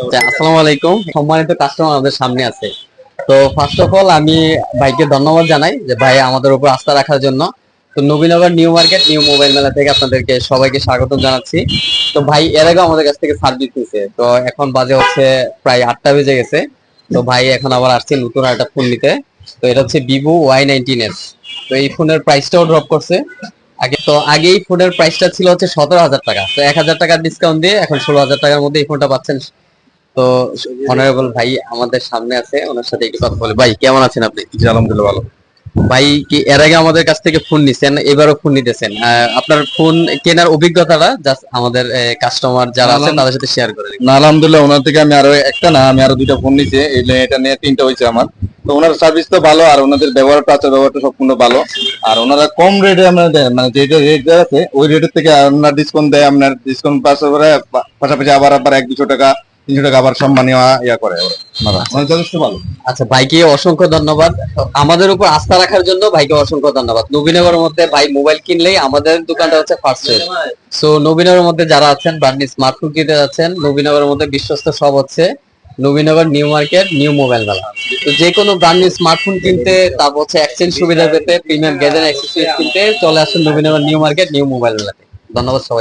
আসসালামু আলাইকুম, সম্মানিত কাস্টমার আমাদের সামনে আছে। তো ফার্স্ট অফ অল আমি ভাইকে ধন্যবাদ জানাই যে ভাই আমাদের উপর আস্থা রাখার জন্য। তো Nabinagar new market new mobile মেলা থেকে আপনাদেরকে সবাইকে স্বাগত জানাচ্ছি। তো ভাই এর আগে আমাদের কাছ থেকে সার্ভিস নিছে, তো এখন বাজে হচ্ছে প্রায় 8টা বেজে গেছে। তো ভাই এখন আবার আসছে নতুন একটা ফোন নিতে। তো এটা হচ্ছে ভিভো Y19s। তো এই ফোনের প্রাইসটাও ড্রপ করছে। আগে এই ফোনের প্রাইসটা ছিল হচ্ছে 17,000 টাকা, তো 1,000 টাকার ডিসকাউন্ট দিয়ে এখন 16,000 টাকার মধ্যে এই ফোনটা পাচ্ছেন। তো অনারেবল ভাই আমাদের সামনে আছে, ওনার সাথে একটু কথা বলে। ভাই কেমন আছেন আপনি? জি আলহামদুলিল্লাহ ভালো। ভাই কি এর আগে আমাদের কাছ থেকে ফোন নিছেন, এবারও ফোন নিতেছেন? আপনার ফোন কেনার অভিজ্ঞতাটা জাস্ট আমাদের কাস্টমার যারা আছে তাদের সাথে শেয়ার করে দিন। না আলহামদুলিল্লাহ, ওনার থেকে আমি আরো একটা না আমি আরো দুইটা ফোন নিছি, এটা নিয়ে তিনটা হয়েছে আমার। তো ওনার সার্ভিস তো ভালো, আর ওনাদের ব্যবহারটা আছে, ব্যবহারটা সম্পূর্ণ ভালো। আর ওনারা কম রেটে আপনার দেয়, মানে যেটা রেট দেওয়া আছে ওই রেটের থেকে আপনার ডিসকাউন্ট দেয়। আপনার ডিসকাউন্ট পাস করে পাশাপাশি আবার আবার 100-200 টাকা 300 টাকা আবার সম্মানীয় ইয়া করে ওনারা। মানে যথেষ্ট ভালো। আচ্ছা, ভাইকে অসংখ্য ধন্যবাদ আমাদের উপর আস্থা রাখার জন্য। ভাইকে অসংখ্য ধন্যবাদ। নবীনগরের মধ্যে ভাই মোবাইল কিনলেই আমাদের দোকানটা হচ্ছে ফার্স্ট চয়েস। সো নবীনগরের মধ্যে যারা আছেন ব্র্যান্ড স্মার্টফোন কিনতে যাচ্ছেন, নবীনগরের মধ্যে বিশ্বস্ত সব হচ্ছে Nabinagar new market new mobile মেলা। তো যে কোনো ব্র্যান্ড স্মার্টফোন কিনতে, তারপর হচ্ছে এক্সচেঞ্জ সুবিধা পেতে, প্রিমিয়াম গ্যাজেট অ্যাক্সেসরিজ কিনতে চলে আসুন Nabinagar new market new mobile মেলাতে। ধন্যবাদ সবাই।